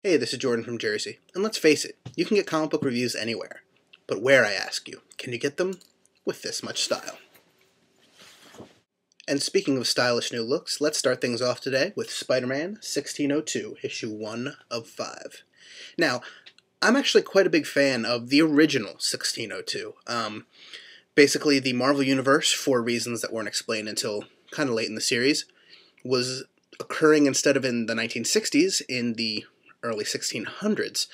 Hey, this is Jordan from Jersey, and let's face it, you can get comic book reviews anywhere. But where, I ask you, can you get them? With this much style. And speaking of stylish new looks, let's start things off today with Spider-Man 1602, issue 1 of 5. Now, I'm actually quite a big fan of the original 1602. Basically, the Marvel Universe, for reasons that weren't explained until kind of late in the series, was occurring instead of in the 1960s, in the early 1600s.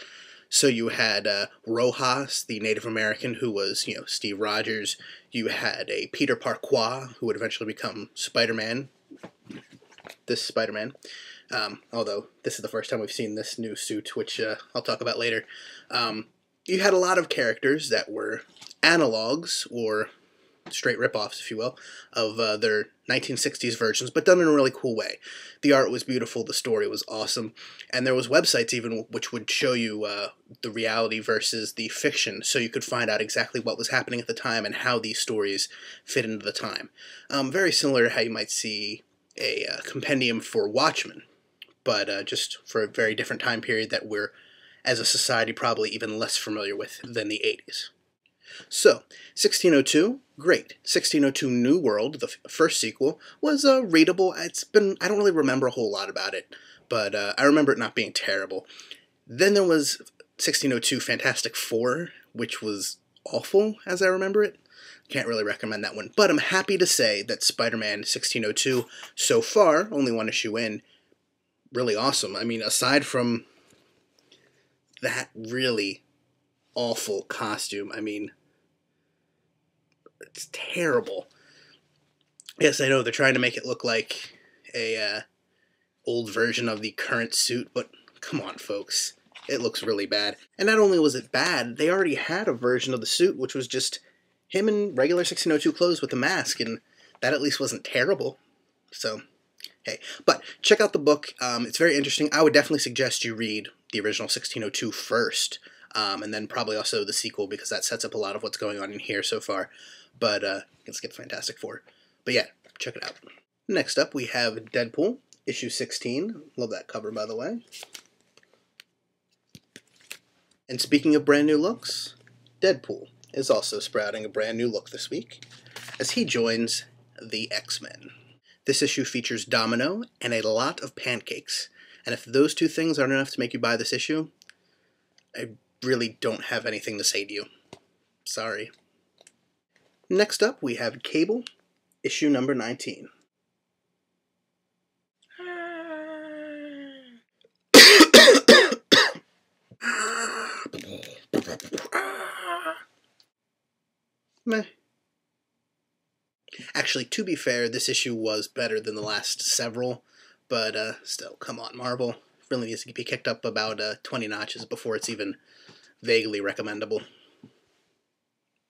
So you had Rojas, the Native American, who was, Steve Rogers. You had a Peter Parquois, who would eventually become Spider-Man. This Spider-Man. Although, this is the first time we've seen this new suit, which I'll talk about later. You had a lot of characters that were analogs, or straight rip-offs, if you will, of their 1960s versions, but done in a really cool way. The art was beautiful, the story was awesome, and there was websites even which would show you the reality versus the fiction, so you could find out exactly what was happening at the time and how these stories fit into the time. Very similar to how you might see a compendium for Watchmen, but just for a very different time period that we're, as a society, probably even less familiar with than the 80s. So, 1602, great. 1602 New World, the first sequel, was readable. I don't really remember a whole lot about it, but I remember it not being terrible. Then there was 1602 Fantastic Four, which was awful, as I remember it. Can't really recommend that one. But I'm happy to say that Spider-Man 1602, so far, only one issue in, really awesome. I mean, aside from that really awful costume, I mean, it's terrible. Yes, I know they're trying to make it look like a old version of the current suit, but come on, folks. It looks really bad. And not only was it bad, they already had a version of the suit which was just him in regular 1602 clothes with a mask, and that at least wasn't terrible. So, hey. But check out the book. It's very interesting. I would definitely suggest you read the original 1602 first, and then probably also the sequel, because that sets up a lot of what's going on in here so far. But let's get Fantastic Four. But yeah, check it out. Next up, we have Deadpool, issue 16. Love that cover, by the way. And speaking of brand new looks, Deadpool is also sprouting a brand new look this week, as he joins the X-Men. This issue features Domino and a lot of pancakes. And if those two things aren't enough to make you buy this issue, I really don't have anything to say to you. Sorry. Next up, we have Cable, issue number 19. Meh. Actually, to be fair, this issue was better than the last several, but still, come on, Marvel. Really needs to be kicked up about 20 notches before it's even vaguely recommendable.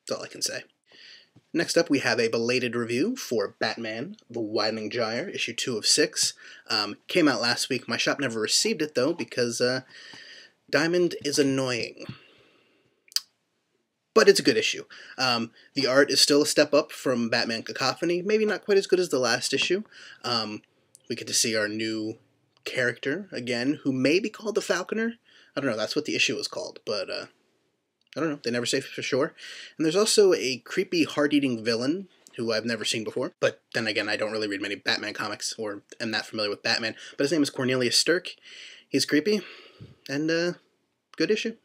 That's all I can say. Next up, we have a belated review for Batman, The Widening Gyre, issue 2 of 6. Came out last week. My shop never received it, though, because Diamond is annoying. But it's a good issue. The art is still a step up from Batman Cacophony. Maybe not quite as good as the last issue. We get to see our new character, again, who may be called the Falconer. I don't know, that's what the issue is called, but I don't know, they never say for sure. And there's also a creepy heart-eating villain who I've never seen before. But then again, I don't really read many Batman comics, or am not familiar with Batman. But his name is Cornelius Stirk. He's creepy, and good issue.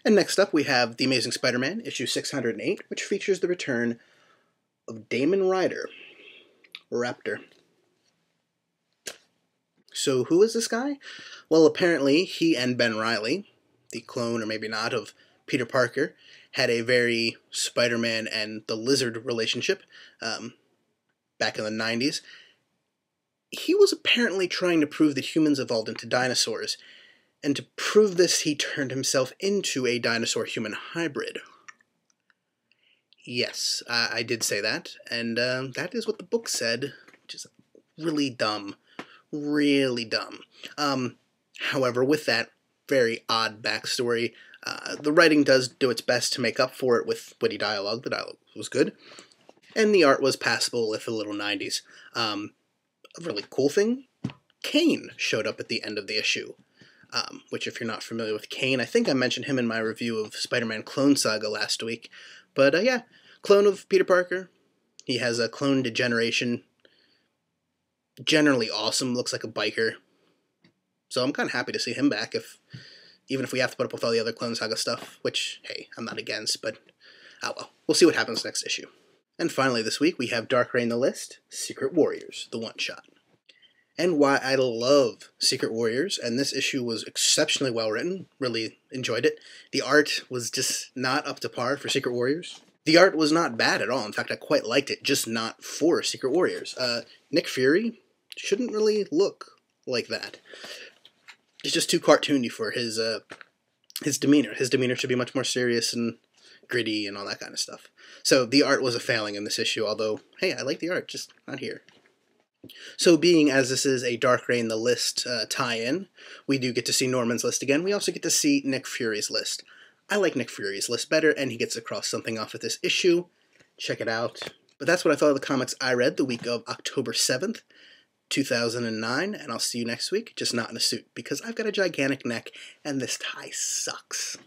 And next up, we have The Amazing Spider-Man, issue 608, which features the return of Damon Ryder, Raptor. So who is this guy? Well, apparently he and Ben Reilly, the clone, or maybe not, of Peter Parker, had a very Spider-Man and the Lizard relationship back in the 90s. He was apparently trying to prove that humans evolved into dinosaurs, and to prove this, he turned himself into a dinosaur-human hybrid. Yes, I did say that, and that is what the book said, which is really dumb. Really dumb. However, with that very odd backstory, the writing does do its best to make up for it with witty dialogue. The dialogue was good. And the art was passable, if a little 90s. A really cool thing, Kane showed up at the end of the issue. which if you're not familiar with Kane, I think I mentioned him in my review of Spider-Man Clone Saga last week. But yeah, clone of Peter Parker. He has a clone degeneration. Generally awesome, looks like a biker. So I'm kind of happy to see him back, even if we have to put up with all the other Clone Saga stuff, which, hey, I'm not against, but oh well. We'll see what happens next issue. And finally this week, we have Dark Reign the List, Secret Warriors, the one-shot. And why I love Secret Warriors, and this issue was exceptionally well written, really enjoyed it. The art was just not up to par for Secret Warriors. The art was not bad at all, in fact I quite liked it, just not for Secret Warriors. Nick Fury shouldn't really look like that. He's just too cartoony for his demeanor. His demeanor should be much more serious and gritty and all that kind of stuff. So the art was a failing in this issue, although, hey, I like the art, just not here. So being as this is a Dark Reign the List tie-in, we do get to see Norman's list again. We also get to see Nick Fury's list. I like Nick Fury's list better, and he gets to cross something off with this issue. Check it out. But that's what I thought of the comics I read the week of October 7th, 2009, and I'll see you next week, just not in a suit, because I've got a gigantic neck, and this tie sucks.